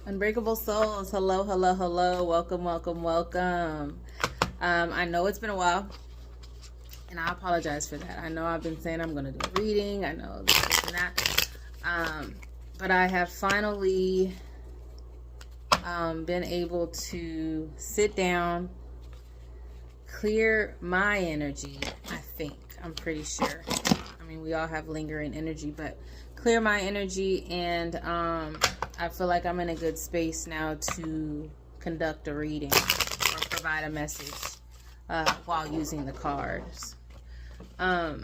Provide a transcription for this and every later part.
Unbreakable souls, hello, hello, hello. Welcome, welcome, welcome. I know it's been a while, and I apologize for that. I know I've been saying I'm going to do a reading. I know this and that. But I have finally been able to sit down, clear my energy, I think. I'm pretty sure. I mean, we all have lingering energy, but clear my energy, and I feel like I'm in a good space now to conduct a reading or provide a message while using the cards. I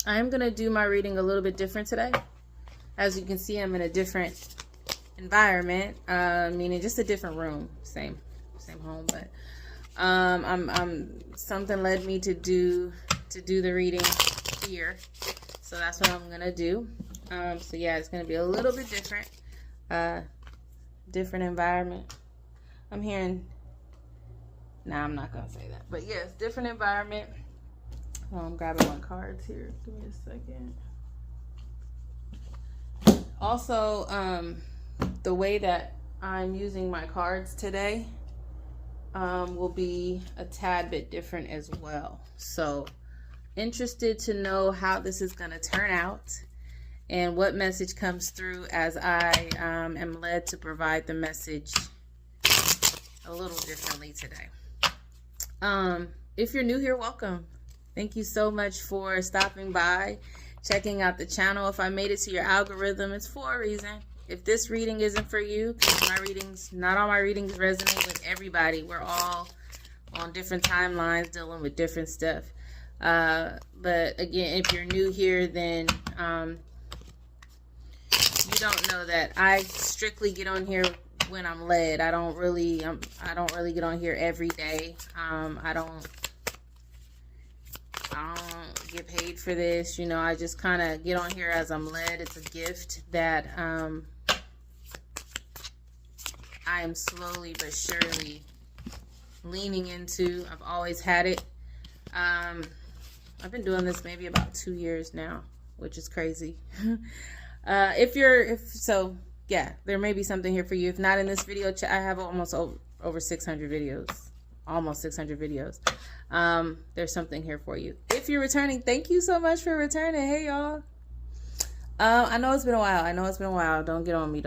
am going to do my reading a little bit different today. As you can see, I'm in a different environment, meaning just a different room, same home, but something led me to do the reading here, so that's what I'm gonna do. So yeah, it's gonna be a little bit different, different environment. I'm hearing. Nah, I'm not gonna say that, but yes, different environment. I'm grabbing my cards here. Give me a second. Also, the way that I'm using my cards today will be a tad bit different as well. So, interested to know how this is going to turn out and what message comes through as I am led to provide the message a little differently today. If you're new here, welcome. Thank you so much for stopping by, checking out the channel. If I made it to your algorithm, it's for a reason. If this reading isn't for you, because not all my readings resonate with everybody. We're all on different timelines dealing with different stuff. But again, if you're new here, then you don't know that I strictly get on here when I'm led. I don't really get on here every day. I don't get paid for this. You know, I just kind of get on here as I'm led. It's a gift that I am slowly but surely leaning into. I've always had it. I've been doing this maybe about 2 years now, which is crazy. So yeah, there may be something here for you. If not in this video, I have almost over 600 videos, almost 600 videos. There's something here for you. If you're returning, thank you so much for returning. Hey y'all. I know it's been a while. Don't get on me.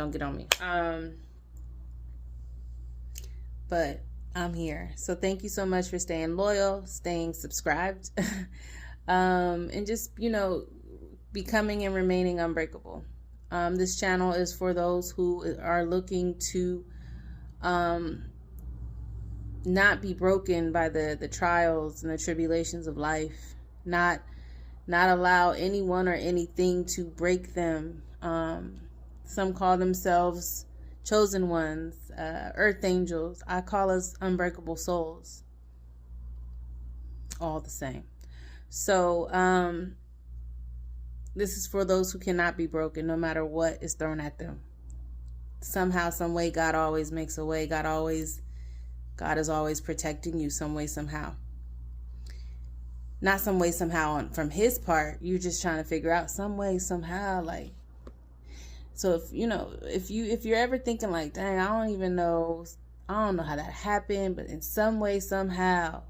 But I'm here. So thank you so much for staying loyal, staying subscribed, and just, you know, becoming and remaining unbreakable. This channel is for those who are looking to not be broken by the trials and the tribulations of life, not allow anyone or anything to break them. Some call themselves chosen ones, earth angels. I call us unbreakable souls. All the same. So this is for those who cannot be broken, no matter what is thrown at them. Somehow, some way, God always makes a way. God is always protecting you some way, somehow. Not some way, somehow from his part. You're just trying to figure out some way, somehow, like. So if you're ever thinking like, dang, I don't know how that happened, but in some way, somehow,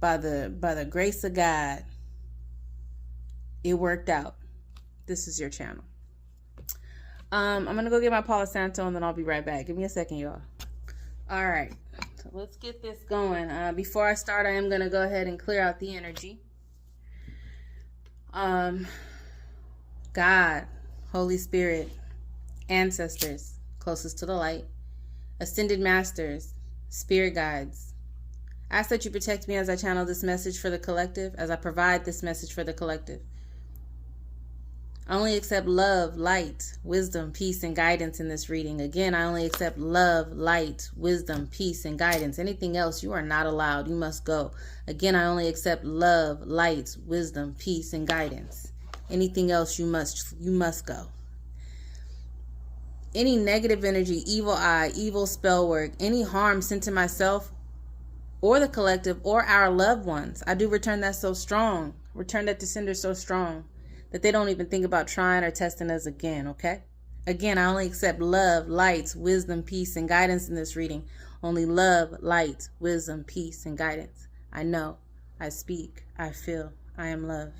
by the grace of God, it worked out. This is your channel. I'm gonna go get my Palo Santo and then I'll be right back. Give me a second, y'all. All right, so let's get this going. Before I start, I am gonna go ahead and clear out the energy. God, Holy Spirit, ancestors closest to the light, ascended masters, spirit guides, I ask that you protect me as I channel this message for the collective, as I provide this message for the collective. I only accept love, light, wisdom, peace, and guidance in this reading. Again, I only accept love, light, wisdom, peace, and guidance. Anything else, you are not allowed. You must go. Again, I only accept love, light, wisdom, peace, and guidance. Anything else, you must go. Any negative energy, evil eye, evil spell work, any harm sent to myself or the collective or our loved ones, I do return that so strong. Return that to sender so strong that they don't even think about trying or testing us again, okay? Again, I only accept love, light, wisdom, peace, and guidance in this reading. Only love, light, wisdom, peace, and guidance. I know, I speak, I feel, I am love.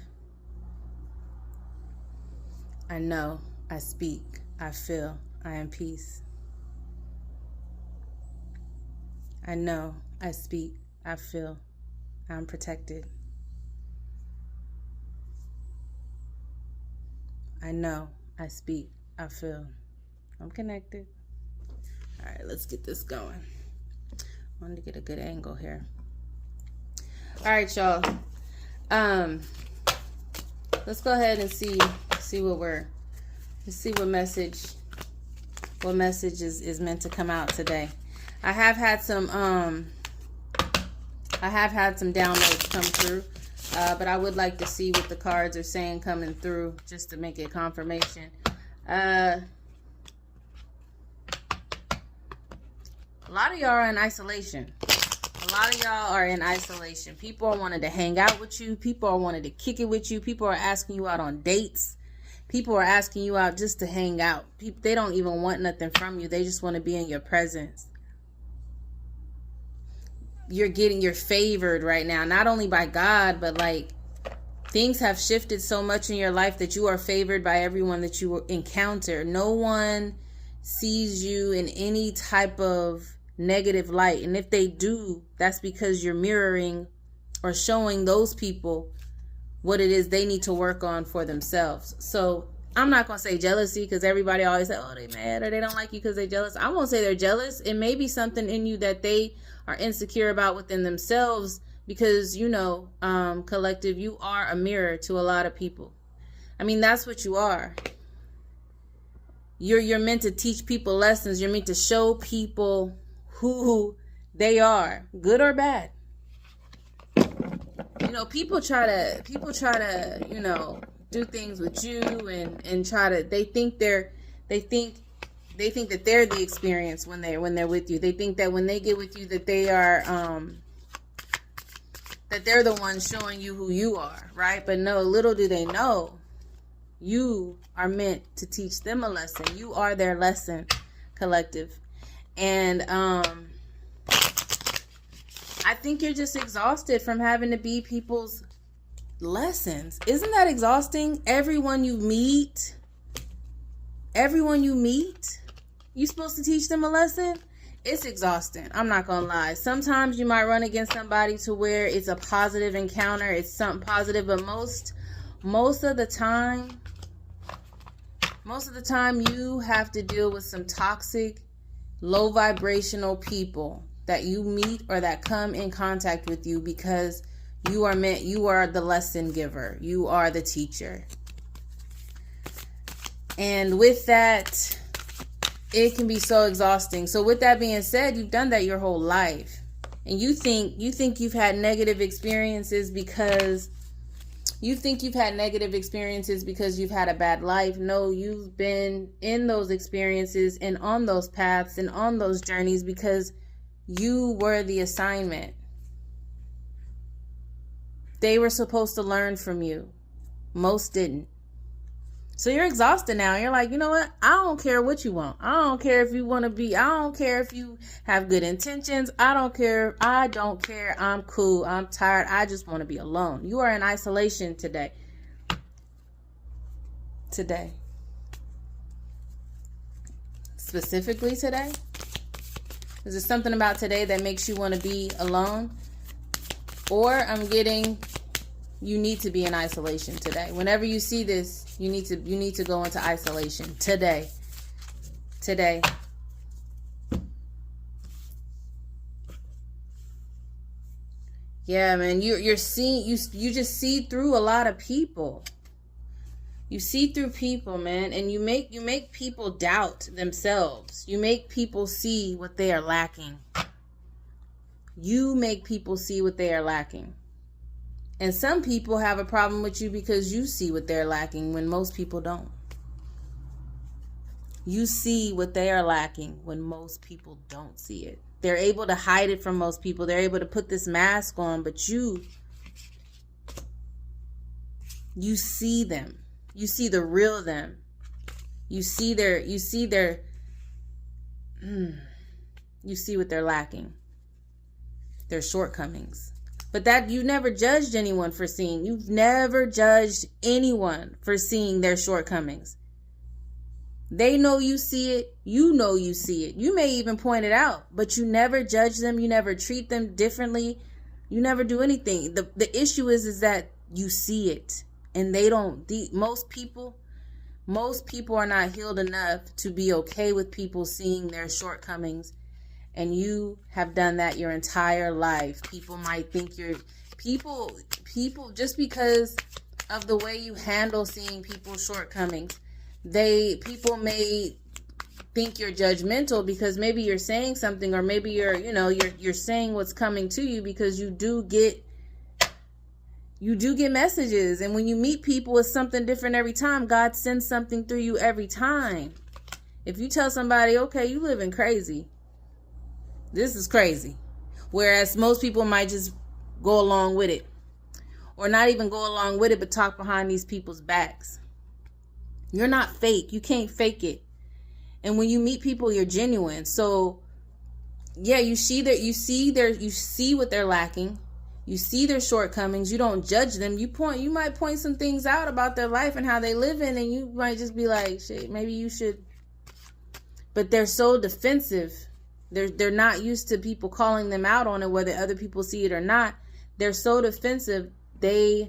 I know, I speak, I feel, I am peace. I know, I speak, I feel, I'm protected. I know, I speak, I feel, I'm connected. All right, let's get this going. I wanted to get a good angle here. All right, y'all. Let's go ahead and see what message is meant to come out today. I have had some downloads come through, but I would like to see what the cards are saying coming through, just to make it confirmation. A lot of y'all are in isolation. A lot of y'all are in isolation. People are wanting to hang out with you. People are wanting to kick it with you. People are asking you out on dates. People are asking you out just to hang out. They don't even want nothing from you. They just want to be in your presence. You're favored right now, not only by God, but like things have shifted so much in your life that you are favored by everyone that you encounter. No one sees you in any type of negative light, and if they do, that's because you're mirroring or showing those people what it is they need to work on for themselves. So I'm not gonna say jealousy, because everybody always say, oh, they mad or they don't like you because they're jealous. I won't say they're jealous. It may be something in you that they are insecure about within themselves, because collective, you are a mirror to a lot of people. I mean, that's what you are. You're meant to teach people lessons. You're meant to show people who they are, good or bad. People try to do things with you and try to, they think that they're the experience when they're with you. They think that when they get with you that they are that they're the ones showing you who you are, right? But no, little do they know, you are meant to teach them a lesson. You are their lesson, collective. And I think you're just exhausted from having to be people's lessons. Isn't that exhausting? Everyone you meet, you're supposed to teach them a lesson. It's exhausting. I'm not gonna lie. Sometimes you might run against somebody to where it's a positive encounter, it's something positive, but most of the time you have to deal with some toxic, low vibrational people that you meet or that come in contact with you, because you are the lesson giver. You are the teacher. And with that, it can be so exhausting. So with that being said, you've done that your whole life. And you think you've had negative experiences because you've had a bad life. No, you've been in those experiences and on those paths and on those journeys because you were the assignment. They were supposed to learn from you. Most didn't. So you're exhausted now. You're like, you know what? I don't care what you want. I don't care if you want to be. I don't care if you have good intentions. I don't care. I'm cool. I'm tired. I just want to be alone. You are in isolation today. Specifically today? Is there something about today that makes you want to be alone? Or I'm getting, you need to be in isolation today. Whenever you see this, you need to go into isolation today. Yeah, man, you're seeing, you just see through a lot of people. You see through people, man, and you make people doubt themselves. You make people see what they are lacking. You make people see what they are lacking. And some people have a problem with you because you see what they're lacking when most people don't. You see what they are lacking when most people don't see it. They're able to hide it from most people. They're able to put this mask on, but you see them. You see the real them. You see what they're lacking, their shortcomings. But that you never judged anyone for seeing. You've never judged anyone for seeing their shortcomings. They know you see it. You know you see it. You may even point it out, but you never judge them. You never treat them differently. You never do anything. The issue is that you see it, and they don't. Most people are not healed enough to be okay with people seeing their shortcomings. And you have done that your entire life. People might think you're people just because of the way you handle seeing people's shortcomings. People may think you're judgmental because maybe you're saying something, or maybe you're saying what's coming to you, because you do get messages. And when you meet people, it's something different every time. God sends something through you every time. If you tell somebody, okay, you living crazy, this is crazy, whereas most people might just go along with it, or not even go along with it, but talk behind these people's backs. You're not fake. You can't fake it. And when you meet people, you're genuine. So yeah, you see what they're lacking. You see their shortcomings. You don't judge them. You might point some things out about their life and how they live in, and you might just be like, shit, maybe you should. But they're so defensive. They're not used to people calling them out on it, whether other people see it or not. They're so defensive. Those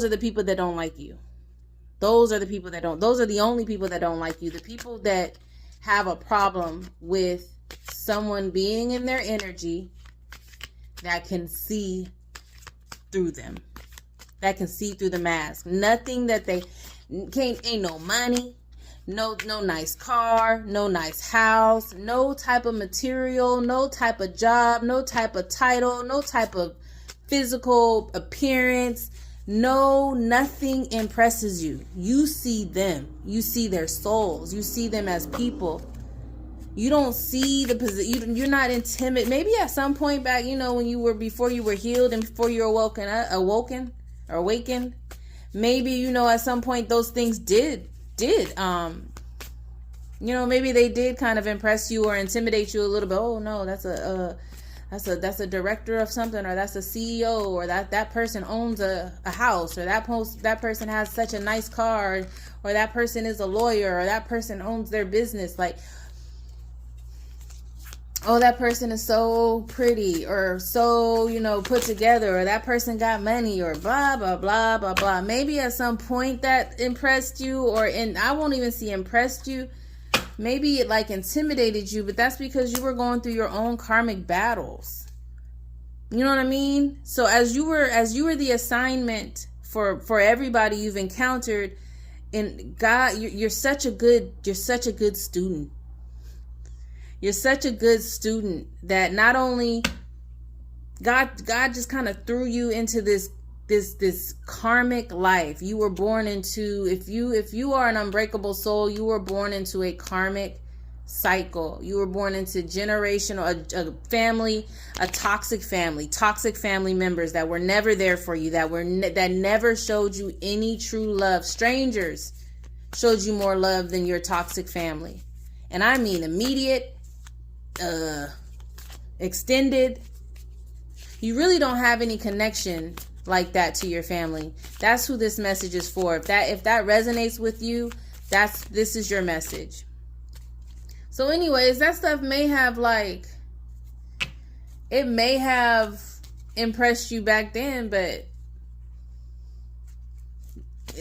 are the people that don't like you. Those are the only people that don't like you. The people that have a problem with someone being in their energy that can see through them, that can see through the mask. Nothing that they ain't no money, no nice car, no nice house, no type of material, no type of job, no type of title, no type of physical appearance. Nothing impresses you. You see them. You see their souls. You see them as people. You don't see the position. You're not intimidated. Maybe at some point back, before you were healed and before you were awakened, maybe, at some point those things did, maybe they did kind of impress you or intimidate you a little bit. Oh no, that's a director of something, or that's a CEO, or that person owns a house, or that person has such a nice car, or that person is a lawyer, or that person owns their business. Like, oh, that person is so pretty, or so, put together, or that person got money, or blah, blah, blah, blah, blah. Maybe at some point that impressed you, and I won't even see impressed you. Maybe it intimidated you, but that's because you were going through your own karmic battles. You know what I mean? So as you were the assignment for everybody you've encountered, in God, you're such a good student. You're such a good student that not only God just kind of threw you into this karmic life. You were born into, if you are an unbreakable soul, you were born into a karmic cycle. You were born into generational, a family, a toxic family members that were never there for you, that never showed you any true love. Strangers showed you more love than your toxic family. And I mean immediate, extended. You really don't have any connection like that to your family. That's who this message is for. If that resonates with you, this is your message. So anyways, that stuff may have impressed you back then, but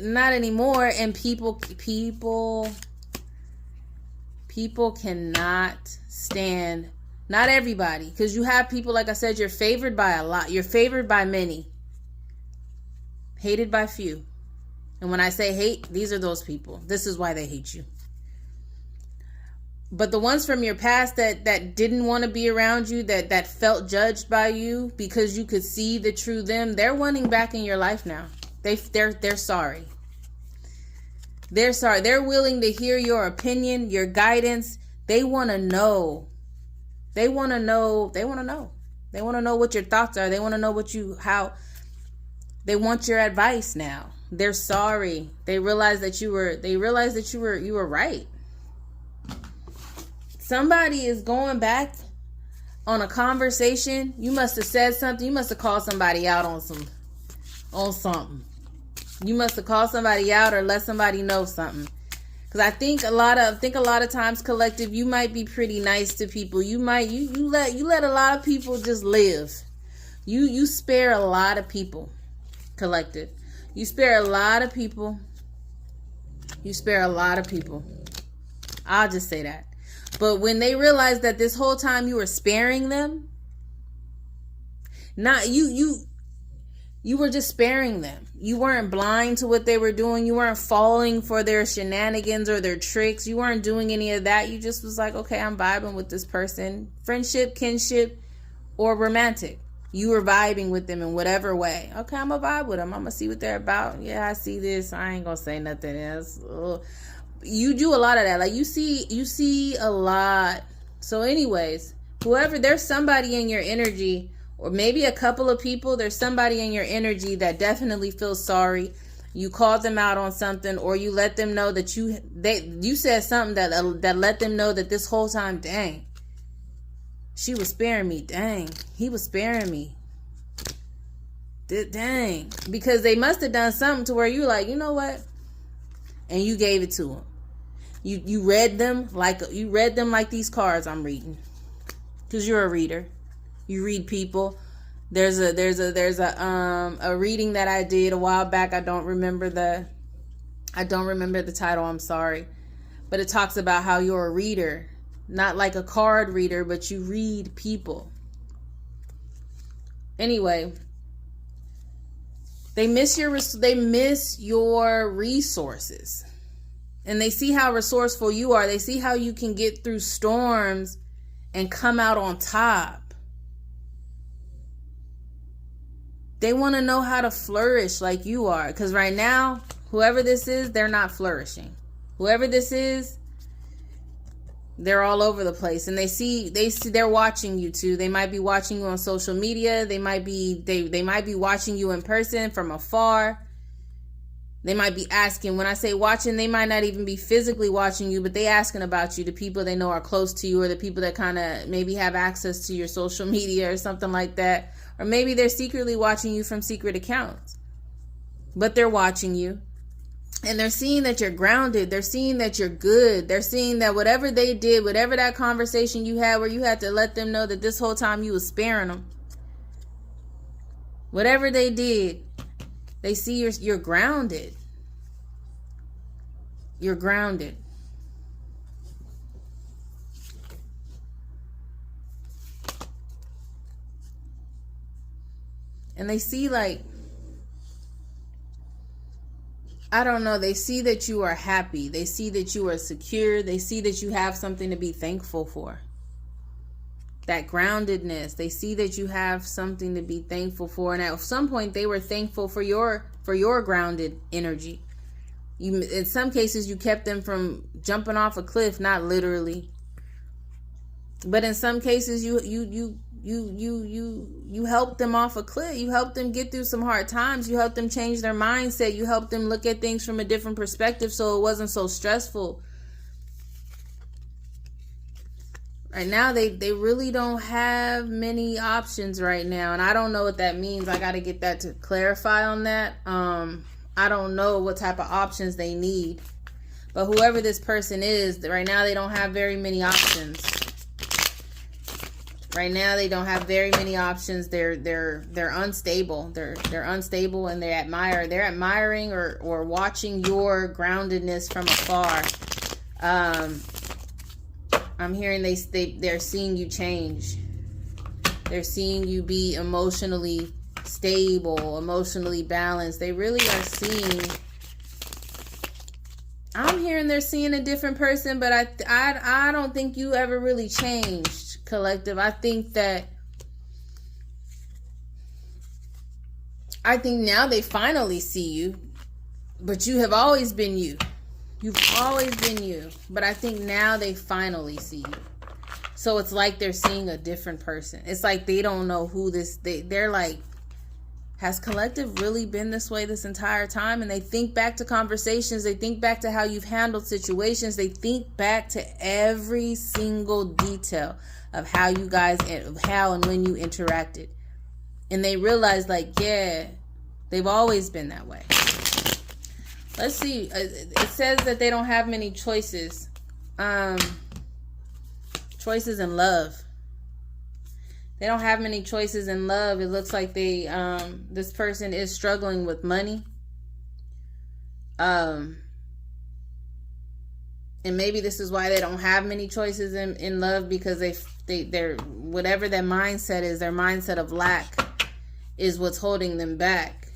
not anymore. And people cannot stand, not everybody, because you have people, like I said, you're favored by a lot. You're favored by many, hated by few. And when I say hate, these are those people. This is why they hate you. But the ones from your past that didn't want to be around you, that felt judged by you because you could see the true them, they're wanting back in your life now. They're sorry. They're sorry. They're willing to hear your opinion, your guidance. They want to know. They want to know. They want to know. They want to know what your thoughts are. They want to know how. They want your advice now. They're sorry. They realize that you were right. Somebody is going back on a conversation. You must have said something. You must have called somebody out on something. You must have called somebody out or let somebody know something. Because I think a lot of times, collective, you might be pretty nice to people. You let a lot of people just live. You spare a lot of people, collective. You spare a lot of people. You spare a lot of people. I'll just say that. But when they realize that this whole time you were sparing them, not you were just sparing them. You weren't blind to what they were doing. You weren't falling for their shenanigans or their tricks. You weren't doing any of that. You just was like, okay, I'm vibing with this person. Friendship, kinship, or romantic. You were vibing with them in whatever way. Okay, I'm going to vibe with them. I'm going to see what they're about. Yeah, I see this. I ain't going to say nothing else. Ugh. You do a lot of that. Like you see a lot. So anyways, there's somebody in your energy, or maybe a couple of people, there's somebody in your energy that definitely feels sorry. You called them out on something, or you let them know that you said something that let them know that this whole time, dang, she was sparing me. Dang, he was sparing me. Dang. Because they must have done something to where you like, you know what? And you gave it to them. You read them like these cards I'm reading. Because you're a reader. You read people. There's a reading that I did a while back. I don't remember the title, I'm sorry. But it talks about how you're a reader. Not like a card reader, but you read people. Anyway, they miss your resources. And they see how resourceful you are. They see how you can get through storms and come out on top. They want to know how to flourish like you are. Because right now, whoever this is, they're not flourishing. Whoever this is, they're all over the place. And they're watching you too. They might be watching you on social media. They might be watching you in person from afar. They might be asking. When I say watching, they might not even be physically watching you, but they asking about you, the people they know are close to you, or the people that kind of maybe have access to your social media or something like that. Or maybe they're secretly watching you from secret accounts. But they're watching you. And they're seeing that you're grounded. They're seeing that you're good. They're seeing that whatever they did, whatever that conversation you had where you had to let them know that this whole time you was sparing them. Whatever they did, they see you're grounded. You're grounded. And they see I don't know, they see that you are happy. They see that you are secure. They see that you have something to be thankful for. That groundedness. They see that you have something to be thankful for. And at some point they were thankful for your grounded energy. In some cases you kept them from jumping off a cliff, not literally. But in some cases you helped them off a cliff. You helped them get through some hard times. You helped them change their mindset. You helped them look at things from a different perspective so it wasn't so stressful. Right now, they really don't have many options right now. And I don't know what that means. I got to get that to clarify on that. I don't know what type of options they need. But whoever this person is, right now they don't have very many options. Right now they don't have very many options. They're unstable. They're unstable, and they're admiring or watching your groundedness from afar. I'm hearing they're seeing you change. They're seeing you be emotionally stable, emotionally balanced. They really are seeing. I'm hearing they're seeing a different person, but I don't think you ever really changed, collective. I think now they finally see you, but you have always been you. You've always been you, but I think now they finally see you. So it's like they're seeing a different person. It's like they don't know who they're like, Has collective really been this way this entire time? And they think back to conversations. They think back to how you've handled situations. They think back to every single detail of how you guys, how and when you interacted. And they realize, like, yeah, they've always been that way. Let's see. It says that they don't have many choices. Choices in love. They don't have many choices in love. It looks like this person is struggling with money. And maybe this is why they don't have many choices in love, because they're whatever their mindset is, their mindset of lack is what's holding them back.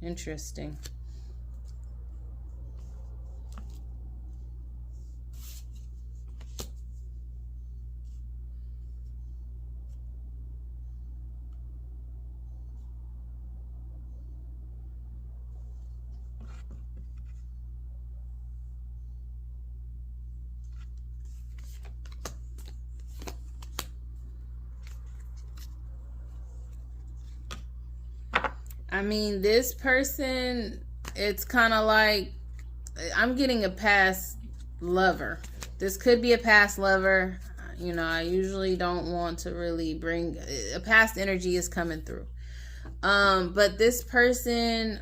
Interesting. I mean, this person, it's kind of like, I'm getting a past lover. This could be a past lover. You know, I usually don't want to really bring, a past energy is coming through. But this person,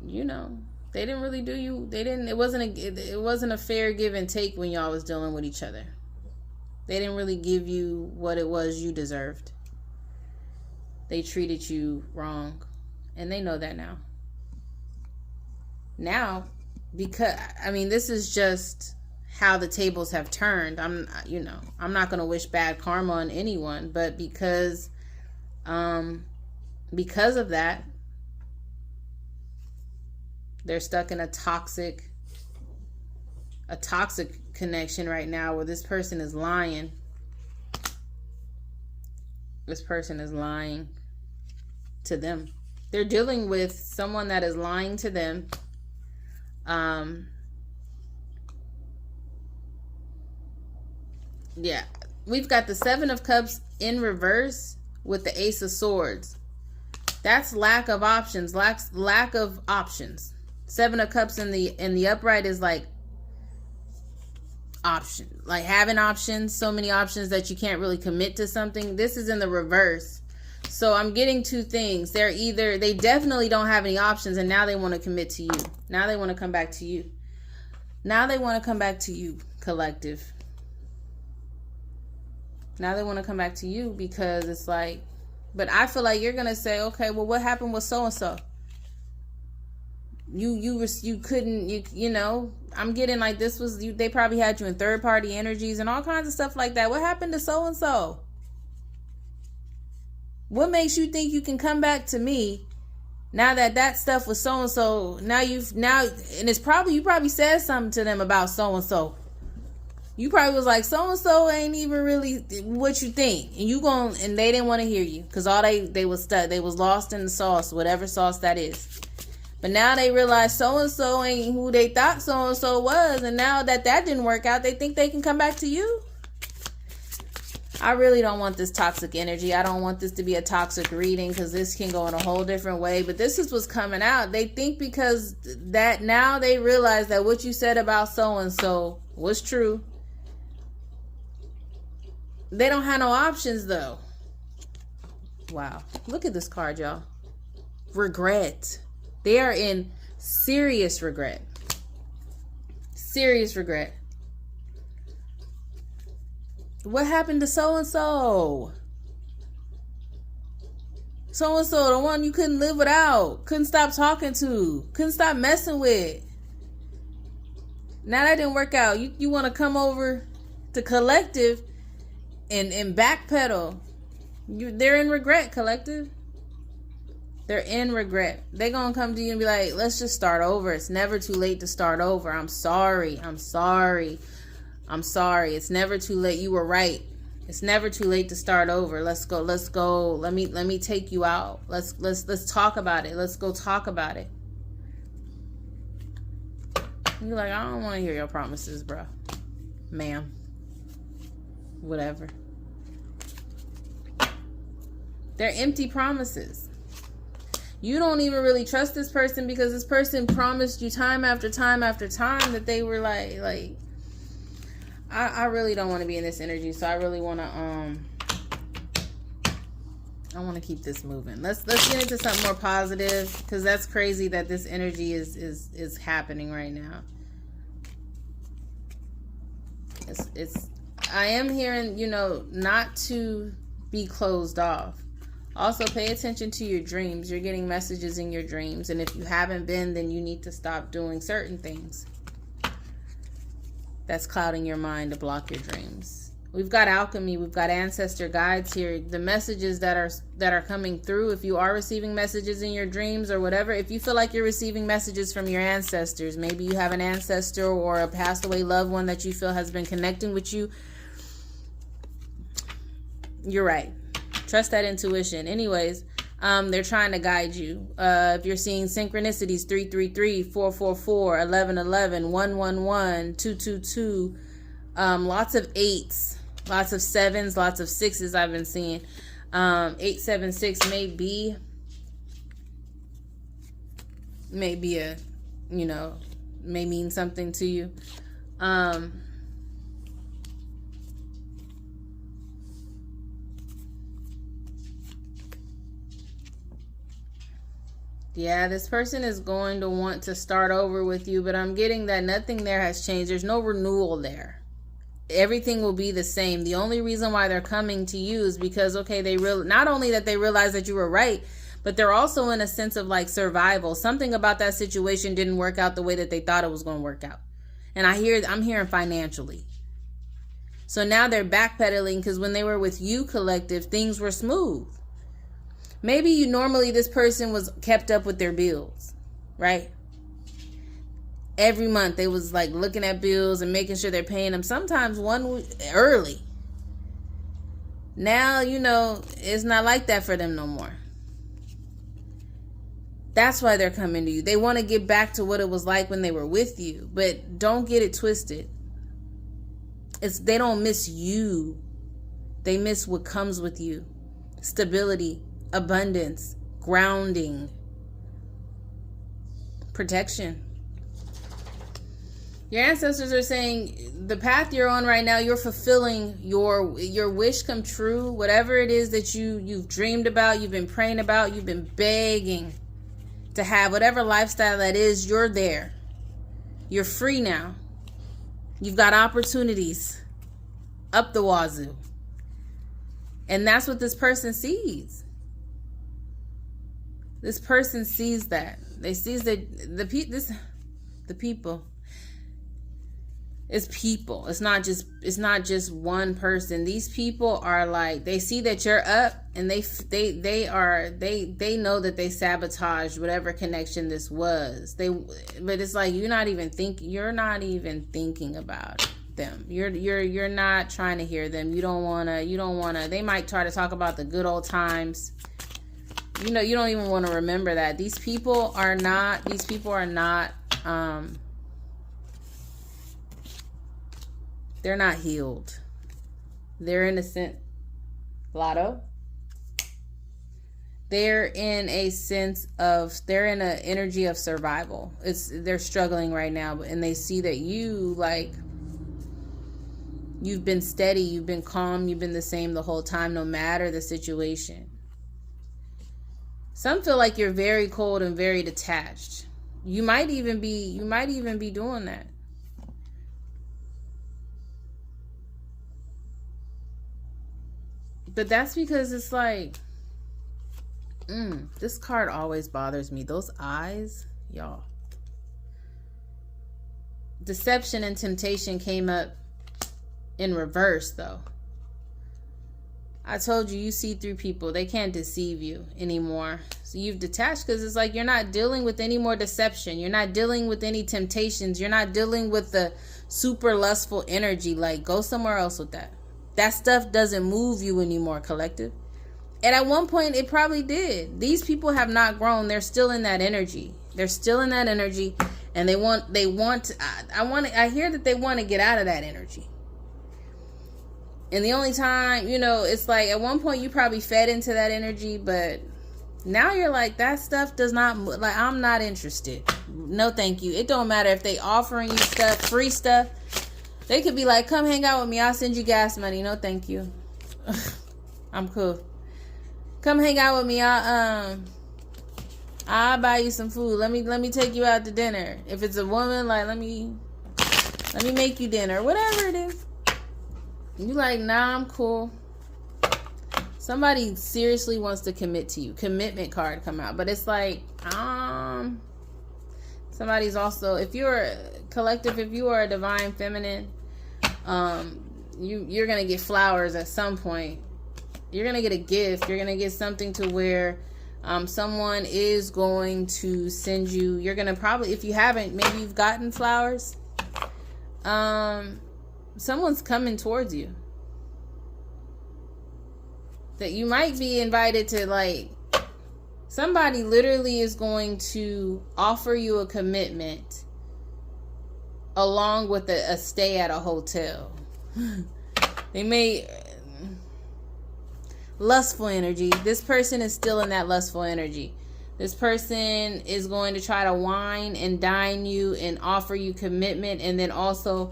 you know, they didn't really do you, it wasn't a fair give and take when y'all was dealing with each other. They didn't really give you what it was you deserved. They treated you wrong, and they know that now. Now, because, I mean, this is just how the tables have turned. I'm not going to wish bad karma on anyone, but because of that, they're stuck in a toxic connection right now where this person is lying. This person is lying to them. They're dealing with someone that is lying to them. Yeah, we've got the Seven of Cups in reverse with the Ace of Swords. That's lack of options. Lack of options. Seven of Cups in the upright is like option, like having options, so many options that you can't really commit to something. This is in the reverse. So I'm getting two things. They definitely don't have any options, and now they want to commit to you. Now they want to come back to you. Now they want to come back to you, collective. Now they want to come back to you because it's like, but I feel like you're going to say, okay, well, what happened with so-and-so? You couldn't, you know, I'm getting like this was, they probably had you in third party energies and all kinds of stuff like that. What happened to so-and-so? What makes you think you can come back to me now that stuff was so-and-so? Now, and it's probably, you probably said something to them about so-and-so. You probably was like, so-and-so ain't even really what you think. And they didn't want to hear you because all they was stuck. They was lost in the sauce, whatever sauce that is. But now they realize so-and-so ain't who they thought so-and-so was. And now that didn't work out, they think they can come back to you. I really don't want this toxic energy. I don't want this to be a toxic reading because this can go in a whole different way. But this is what's coming out. They think because that now they realize that what you said about so-and-so was true. They don't have no options though. Wow. Look at this card, y'all. Regret. They are in serious regret. Serious regret. What happened to so-and-so? So-and-so, the one you couldn't live without. Couldn't stop talking to. Couldn't stop messing with. Now that didn't work out. You want to come over to collective and backpedal. They're in regret, collective. They're in regret. They're going to come to you and be like, let's just start over. It's never too late to start over. I'm sorry. I'm sorry. I'm sorry. It's never too late. You were right. It's never too late to start over. Let's go. Let's go. Let me take you out. Let's talk about it. Let's go talk about it. You're like, I don't want to hear your promises, bro. Ma'am. Whatever. They're empty promises. You don't even really trust this person because this person promised you time after time after time that they were like I really don't want to be in this energy, so I really want to I want to keep this moving. Let's get into something more positive, because that's crazy that this energy is happening right now. I am hearing, you know, not to be closed off. Also, pay attention to your dreams. You're getting messages in your dreams. And if you haven't been, then you need to stop doing certain things that's clouding your mind to block your dreams. We've got alchemy. We've got ancestor guides here. The messages that are coming through, if you are receiving messages in your dreams or whatever, if you feel like you're receiving messages from your ancestors, maybe you have an ancestor or a passed away loved one that you feel has been connecting with you, you're right. Trust that intuition. Anyways, they're trying to guide you. If you're seeing synchronicities, 333, 444, 1111, 111, 222, lots of 8s, lots of 7s, lots of 6s I've been seeing. 876 may be a, you know, may mean something to you. Yeah, this person is going to want to start over with you, but I'm getting that nothing there has changed. There's no renewal there. Everything will be the same. The only reason why they're coming to you is because, okay, not only that they realize that you were right, but they're also in a sense of like survival. Something about that situation didn't work out the way that they thought it was going to work out. And I'm hearing financially. So now they're backpedaling because when they were with you, collective, things were smooth. Maybe normally this person was kept up with their bills, right? Every month they was like looking at bills and making sure they're paying them. Sometimes one week early. Now, you know, it's not like that for them no more. That's why they're coming to you. They want to get back to what it was like when they were with you. But don't get it twisted. They don't miss you. They miss what comes with you. Stability, abundance, grounding, protection. Your ancestors are saying the path you're on right now, you're fulfilling your wish come true. Whatever it is that you've dreamed about, you've been praying about, you've been begging to have, whatever lifestyle that is, you're there. You're free now. You've got opportunities up the wazoo. And that's what this person sees. This person sees that. They sees that the people. It's people. It's not just one person. These people are like, they see that you're up, and they know that they sabotaged whatever connection this was. But it's like you're not even thinking about them. You're not trying to hear them. You don't wanna. They might try to talk about the good old times. You know, you don't even want to remember that. These people are not they're not healed. They're innocent. Lotto. They're in an energy of survival. They're struggling right now, and they see that you've been steady, you've been calm, you've been the same the whole time, no matter the situation. Some feel like you're very cold and very detached. You might even be doing that. But that's because it's like, this card always bothers me. Those eyes, y'all. Deception and temptation came up in reverse, though. I told you, you see through people. They can't deceive you anymore. So you've detached because it's like you're not dealing with any more deception. You're not dealing with any temptations. You're not dealing with the super lustful energy. Like, go somewhere else with that. That stuff doesn't move you anymore, collective. And at one point, it probably did. These people have not grown. They're still in that energy. And I hear that they want to get out of that energy. And the only time, it's like at one point you probably fed into that energy, but now you're like, that stuff does not, like, I'm not interested. No, thank you. It don't matter if they offering you stuff, free stuff. They could be like, come hang out with me. I'll send you gas money. No, thank you. I'm cool. Come hang out with me. I'll buy you some food. Let me take you out to dinner. If it's a woman, like, let me make you dinner. Whatever it is. You like, nah, I'm cool. Somebody seriously wants to commit to you. Commitment card come out. But it's like, somebody's also, if you're a collective, if you are a divine feminine, you're going to get flowers at some point. You're going to get a gift. You're going to get something to where someone is going to send you. You're going to probably, if you haven't, maybe you've gotten flowers. Someone's coming towards you. That you might be invited to, like, somebody literally is going to offer you a commitment along with a stay at a hotel. They may, lustful energy. This person is still in that lustful energy. This person is going to try to wine and dine you and offer you commitment, and then also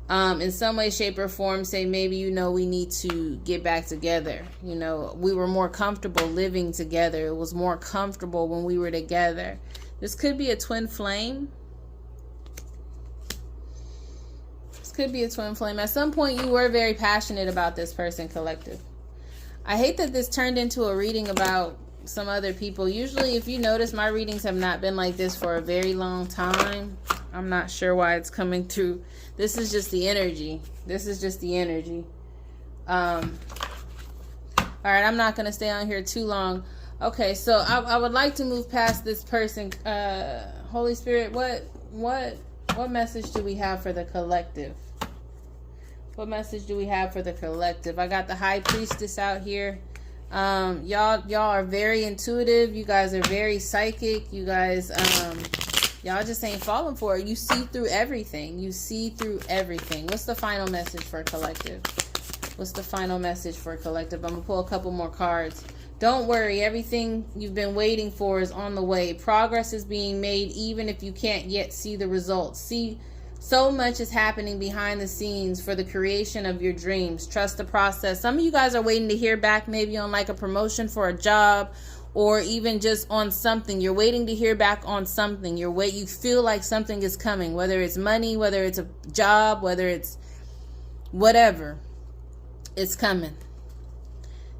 in some way, shape, or form say, maybe, we need to get back together. We were more comfortable living together. It was more comfortable when we were together. This could be a twin flame. This could be a twin flame. At some point, you were very passionate about this person, collective. I hate that this turned into a reading about some other people. Usually, if you notice, my readings have not been like this for a very long time. I'm not sure why it's coming through. This is just the energy. All right, I'm not going to stay on here too long. Okay, so I would like to move past this person. Holy Spirit, what message do we have for the collective? What message do we have for the collective? I got the High Priestess out here. Y'all are very intuitive. You guys are very psychic. You guys, y'all just ain't falling for it. You see through everything. What's the final message for collective? I'm going to pull a couple more cards. Don't worry. Everything you've been waiting for is on the way. Progress is being made even if you can't yet see the results. See, so much is happening behind the scenes for the creation of your dreams. Trust the process. Some of you guys are waiting to hear back, maybe on like a promotion for a job, or even just on something. You're waiting to hear back on something. You feel like something is coming, whether it's money, whether it's a job, whether it's whatever. It's coming.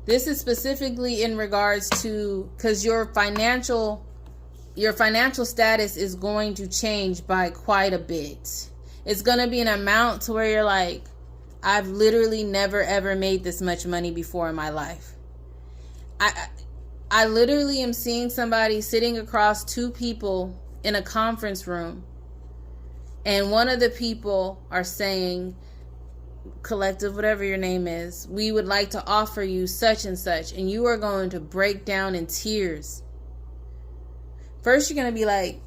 This is specifically in regards to, because your financial status is going to change by quite a bit. It's going to be an amount to where you're like, I've literally never ever made this much money before in my life. I literally am seeing somebody sitting across two people in a conference room, and one of the people are saying, collective, whatever your name is, we would like to offer you such and such, and you are going to break down in tears. First, you're going to be like,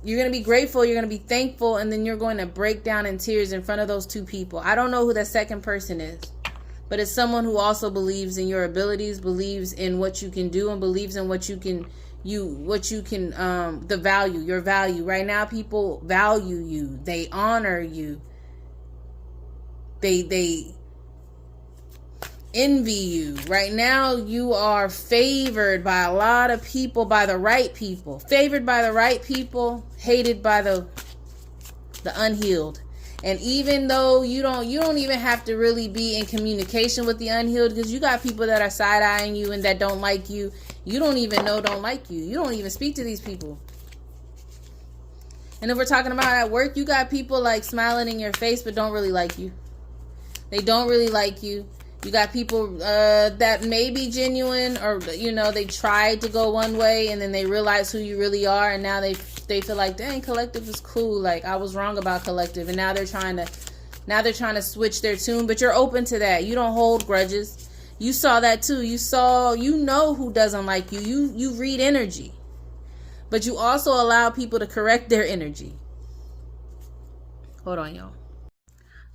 you're going to be grateful, you're going to be thankful, and then you're going to break down in tears in front of those two people. I don't know who that second person is, but it's someone who also believes in your abilities, believes in what you can do, and believes in what you can, the value, your value. Right now, people value you. They honor you. They envy you. Right now, you are favored by a lot of people, by the right people. Favored by the right people, hated by the unhealed. And even though you don't even have to really be in communication with the unhealed, because you got people that are side-eyeing you and that don't like you. You don't even know don't like you. You don't even speak to these people. And if we're talking about at work, you got people like smiling in your face but don't really like you. They don't really like you. You got people that may be genuine, or they tried to go one way and then they realize who you really are, and now they feel like, dang, collective is cool. Like, I was wrong about collective, and now they're trying to switch their tune. But you're open to that. You don't hold grudges. You saw that too. You know who doesn't like you. You read energy. But you also allow people to correct their energy. Hold on, y'all.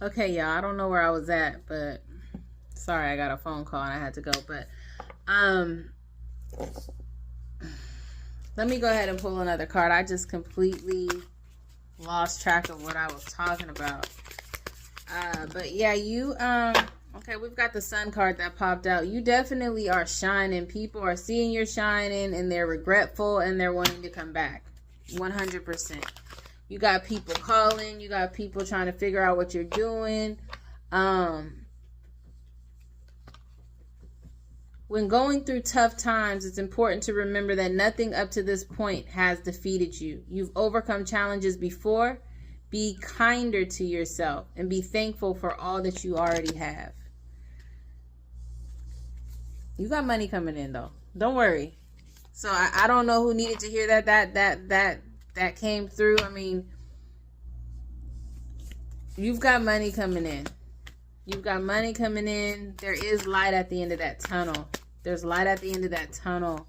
Okay, y'all, I don't know where I was at, but sorry, I got a phone call and I had to go. But let me go ahead and pull another card. I just completely lost track of what I was talking about. But yeah, you okay, we've got the Sun card that popped out. You definitely are shining. People are seeing you're shining and they're regretful and they're wanting to come back. 100%. You got people calling, you got people trying to figure out what you're doing. When going through tough times, it's important to remember that nothing up to this point has defeated you. You've overcome challenges before. Be kinder to yourself and be thankful for all that you already have. You got money coming in though. Don't worry. So I don't know who needed to hear that came through. I mean, you've got money coming in. You've got money coming in. There is light at the end of that tunnel. There's light at the end of that tunnel.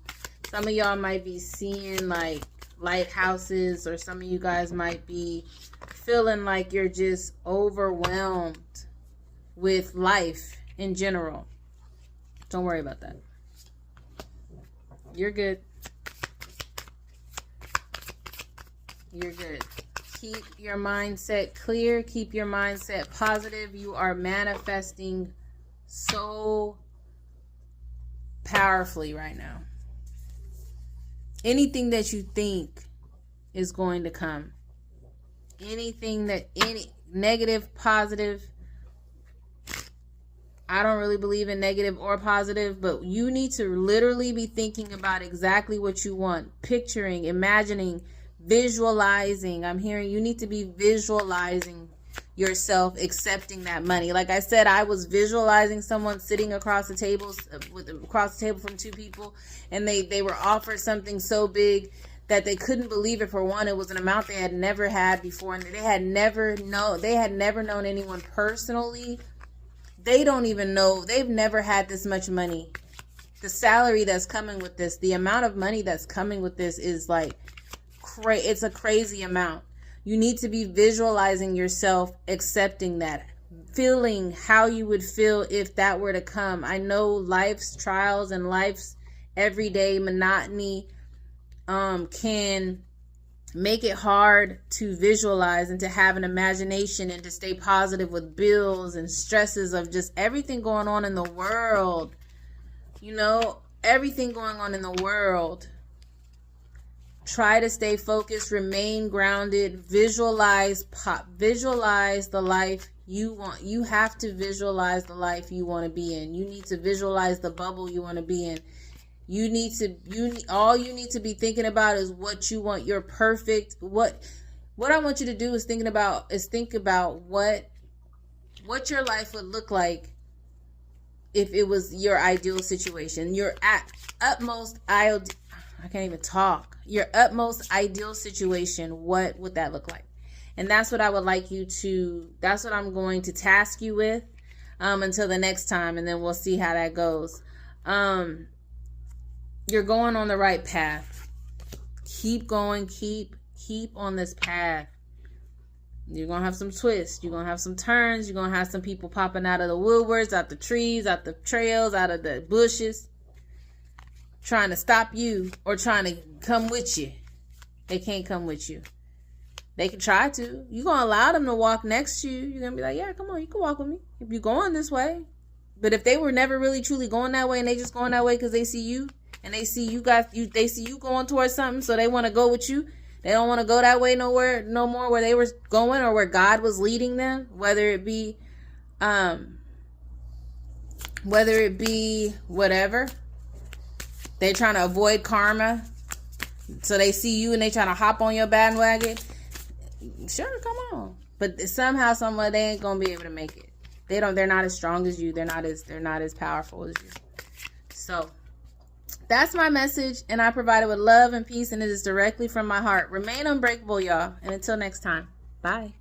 Some of y'all might be seeing like lighthouses, or some of you guys might be feeling like you're just overwhelmed with life in general. Don't worry about that. You're good. You're good. Keep your mindset clear. Keep your mindset positive. You are manifesting so powerfully right now. Anything that you think is going to come. Anything that, any negative, positive. I don't really believe in negative or positive, but you need to literally be thinking about exactly what you want. Picturing, imagining, visualizing. I'm hearing you need to be visualizing yourself accepting that money. Like I said, I was visualizing someone sitting across the table from two people, and they were offered something so big that they couldn't believe it. For one, it was an amount they had never had before, and they had never known anyone personally. They don't even know, they've never had this much money. The salary that's coming with this, the amount of money that's coming with this is like it's a crazy amount. You need to be visualizing yourself accepting that, feeling how you would feel if that were to come. I know life's trials and life's everyday monotony can make it hard to visualize and to have an imagination and to stay positive with bills and stresses of just everything going on in the world. You know, everything going on in the world. Try to stay focused, remain grounded, visualize the life you want. You have to visualize the life you want to be in. You need to visualize the bubble you want to be in. All you need to be thinking about is what you want, your perfect, what I want you to do is think about what your life would look like if it was your ideal situation. Your utmost ideal, I can't even talk. Your utmost ideal situation, what would that look like? And that's what I would like you to, that's what I'm going to task you with until the next time, and then we'll see how that goes. You're going on the right path. Keep going, keep on this path. You're going to have some twists. You're going to have some turns. You're going to have some people popping out of the woodworks, out the trees, out the trails, out of the bushes, trying to stop you or trying to come with you. They can't come with you. They can try to. You're going to allow them to walk next to you. You're going to be like, yeah, come on, you can walk with me if you're going this way. But if they were never really truly going that way and they just going that way because they see you and they see they see you going towards something, so they want to go with you. They don't want to go that way no more where they were going or where God was leading them, whether it be whatever. They're trying to avoid karma. So they see you and they trying to hop on your bandwagon. Sure, come on. But somehow, somewhere, they ain't gonna be able to make it. They're not as strong as you. They're not as powerful as you. So that's my message, and I provide it with love and peace, and it is directly from my heart. Remain unbreakable, y'all. And until next time, bye.